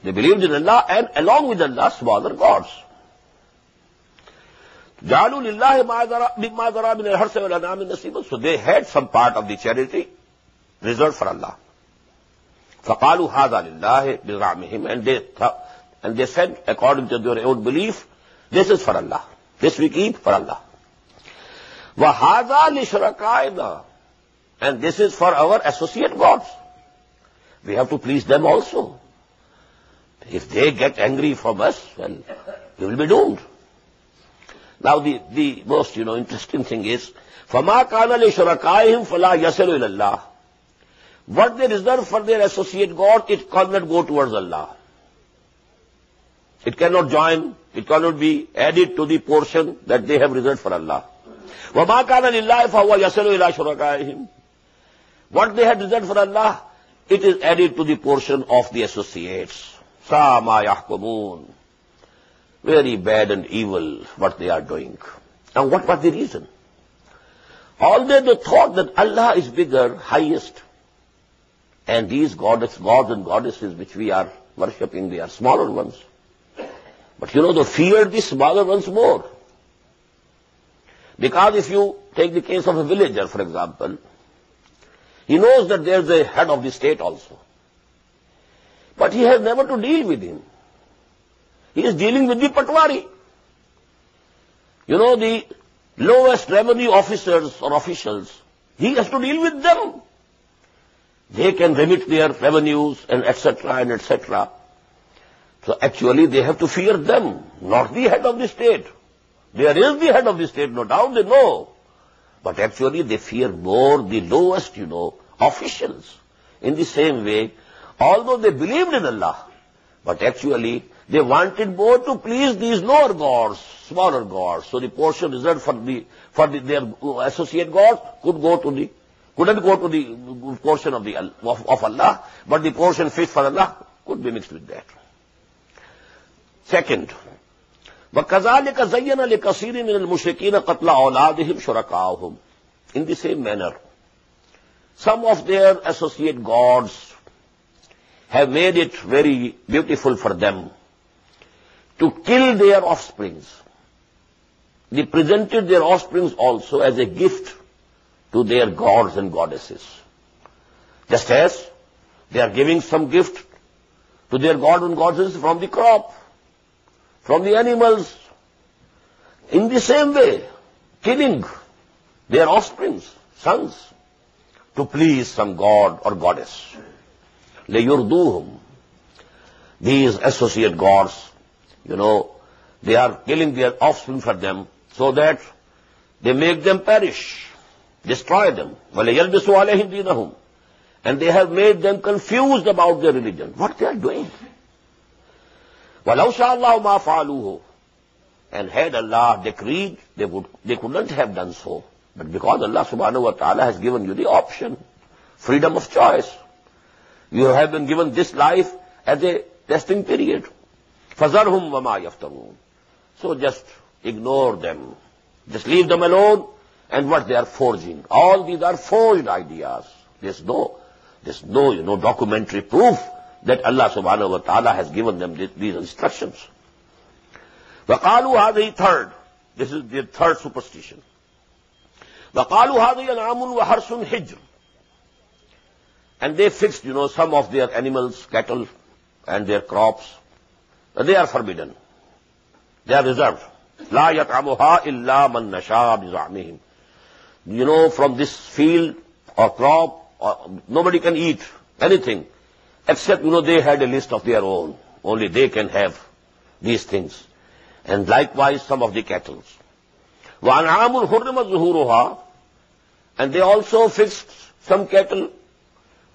They believed in Allah and along with Allah, smaller gods. جَعَلُوا لِلَّهِ مِمَّا ذَرَى مِنَ الْحَرْثِ وَالْأَنْعَامِ نَصِيبًا. So they had some part of the charity reserved for Allah. فَقَالُوا هَذَا لِلَّهِ بِزَعْمِهِمْ. And they said, according to their own belief, this is for Allah. This we keep for Allah. وَهَذَا لِشُرَكَائِنَا. And this is for our associate gods. We have to please them also. If they get angry from us, well, we will be doomed. Now the most, interesting thing is, فَمَا كَانَ لِشُرَكَائِهِمْ فَلَا يَصِلُ إِلَى اللَّهِ. What they reserve for their associate God, it cannot go towards Allah. It cannot join, it cannot be added to the portion that they have reserved for Allah. وَمَا كَانَ لِلَّهِ فَهُوَ يَصِلُ إِلَى شُرَكَائِهِمْ. What they had reserved for Allah, it is added to the portion of the associates. سَا مَا يَحْكُمُونَ. Very bad and evil what they are doing. And what was the reason? Although they thought that Allah is bigger, highest, and these gods and goddesses which we are worshipping, they are smaller ones. But they feared the smaller ones more. Because if you take the case of a villager, for example, he knows that there is a head of the state also. But he has never to deal with him. He is dealing with the patwari. The lowest revenue officers or officials, he has to deal with them. They can remit their revenues and etc. and etc. So actually they have to fear them, not the head of the state. There is the head of the state, no doubt, they know. But actually they fear more the lowest, officials. In the same way, although they believed in Allah, but actually they wanted more to please these lower gods, smaller gods. So the portion reserved for their associate gods couldn't go to the portion of Allah, but the portion fit for Allah could be mixed with that. Second, وَكَذَلِكَ زَيَّنَ لِكَثِيرٍ مِنَ الْمُشْرِكِينَ قَتْلَ أَوْلَادِهِمْ شُرَكَاؤُهُمْ. In the same manner, some of their associate gods have made it very beautiful for them to kill their offsprings. They presented their offsprings also as a gift to their gods and goddesses. Just as they are giving some gift to their gods and goddesses from the crop, from the animals. In the same way, killing their offsprings, sons, to please some god or goddess. لَيُرْدُوهُمْ. These associate gods, they are killing their offspring for them so that they make them perish, destroy them. وَلَيَلْبِسُوا عَلَيْهِمْ دِينَهُمْ. And they have made them confused about their religion. What they are doing? وَلَوْ شَاءَ اللَّهُ مَا فَعَلُوهُ. And had Allah decreed, they couldn't have done so. But because Allah subhanahu wa ta'ala has given you the option, freedom of choice, you have been given this life as a testing period. فَذَرْهُمْ وَمَا يَفْتَرُونَ. So just ignore them. Just leave them alone and what they are forging. All these are forged ideas. There's no documentary proof that Allah subhanahu wa ta'ala has given them these instructions. وَقَالُوا هَذِهِ third. This is the third superstition. وَقَالُوا هَذِهِ أَنْعَامٌ وَحَرْثٌ حِجْرٌ. And they fixed, some of their animals, cattle, and their crops. They are forbidden. They are reserved. لَا يَطْعَمُهَا إِلَّا مَنْ نَشَاءَ بِزَعْمِهِمْ. From this field or crop, nobody can eat anything, except, they had a list of their own. Only they can have these things. And likewise, some of the cattle. وَأَنْعَامٌ حُرِّمَتْ ظُهُورُهَا. And they also fixed some cattle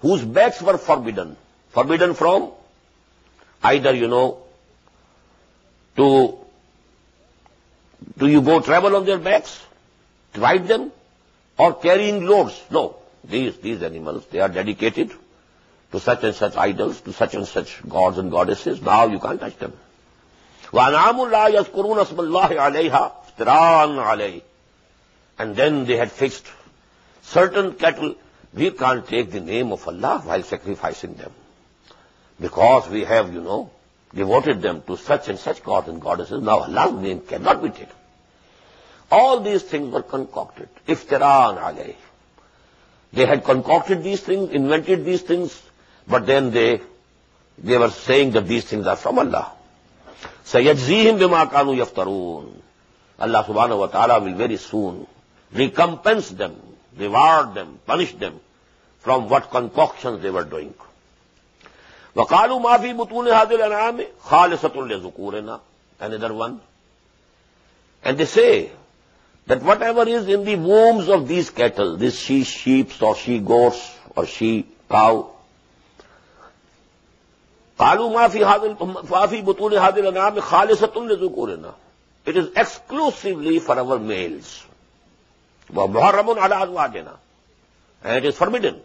whose backs were forbidden. Forbidden from either, do you go travel on their backs, to ride them, or carrying loads? No. These animals, they are dedicated to such and such idols, to such and such gods and goddesses. Now you can't touch them. وَأَنْعَامٌ لَا يَذْكُرُونَ اسْمَ اللَّهِ عَلَيْهَا افْتِرَاءً عَلَيْهِ. And then they had fixed certain cattle. We can't take the name of Allah while sacrificing them. Because we have, devoted them to such and such gods and goddesses. Now Allah's name cannot be taken. All these things were concocted. Iftira'an alayh. They had concocted these things, invented these things, but then they were saying that these things are from Allah. Sayajzihim bima kanu yaftarun. Allah subhanahu wa ta'ala will very soon recompense them, reward them, punish them from what concoctions they were doing. وَقَالُوا مَا فِي بُطُونِ هَذِهِ الْأَنْعَامِ خَالِصَةٌ لِذُكُورِنَا. Another one. And they say that whatever is in the wombs of these cattle, these sheep or she-goats or she-cow, قَالُوا مَا فِي بُطُونِ هَذِهِ الْأَنْعَامِ خَالِصَةٌ لِذُكُورِنَا. It is exclusively for our males. وَمُحَرَّمٌ عَلَىٰ أَزْوَاجِنَا. And it is forbidden.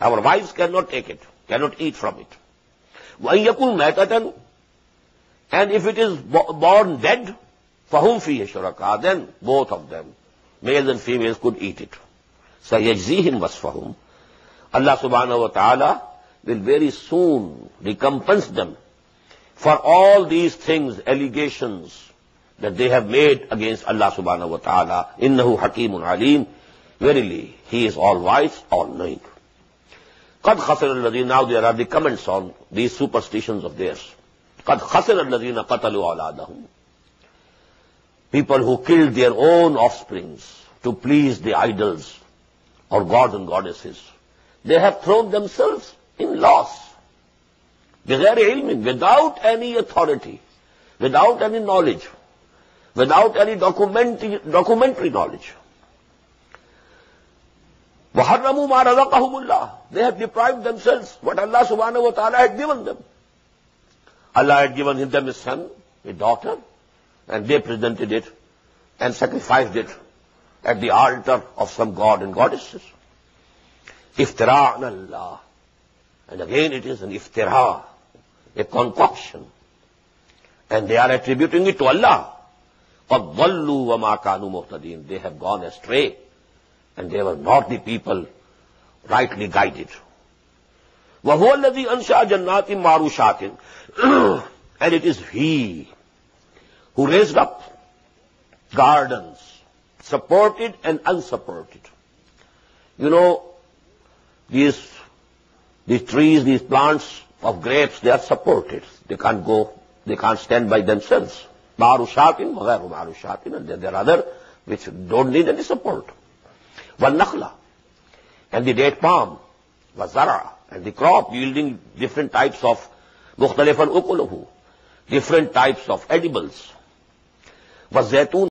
Our wives cannot take it, cannot eat from it. وَإِن يَكُنْ مَيْتَةً. And if it is born dead, فَهُمْ فِيهِ شُرَكَاء. Then both of them, males and females, could eat it. سَيَجْزِيهِمْ وَصْفَهُمْ. Allah subhanahu wa ta'ala will very soon recompense them for all these things, allegations that they have made against Allah subhanahu wa ta'ala. إِنَّهُ حَكِيمٌ عَلِيمٌ. Verily, He is all wise, all knowing. قَدْ خَسِرَ الَّذِينَ. Now there are the comments on these superstitions of theirs. قَدْ خَسِرَ الَّذِينَ قَتَلُوا أَوْلَادَهُمْ. People who killed their own offsprings to please the idols or gods and goddesses. They have thrown themselves in loss. بِغَيْرِ عِلْمٍ. Without any authority, without any knowledge, without any documentary knowledge. وَحَرَّمُوا مَا رَزَقَهُمُ اللَّهُ. They have deprived themselves what Allah subhanahu wa ta'ala had given them. Allah had given them a son, a daughter, and they presented it and sacrificed it at the altar of some god and goddesses. Iftira'an Allah. And again it is an iftira, a concoction. And they are attributing it to Allah. قَدْ ضَلُّوا وَمَا كَانُوا مُهْتَدِينَ. They have gone astray, and they were not the people rightly guided. وَهُوَ الَّذِي أَنْشَأَ جَنَّاتٍ مَعْرُوشَاتٍ. And it is He who raised up gardens, supported and unsupported. You know, these trees, these plants of grapes, they are supported. They can't go, they can't stand by themselves. Ma'rushatin, وَغَيْرُ مَعْرُوشَاتٍ. And then there are other which don't need any support. وَالنَّخْلَ. And the date palm. وَالزَّرَعَ. And the crop yielding different types of مُخْتَلِفًا أُكُلُهُ. Different types of edibles. وَالزَّيْتُونَ.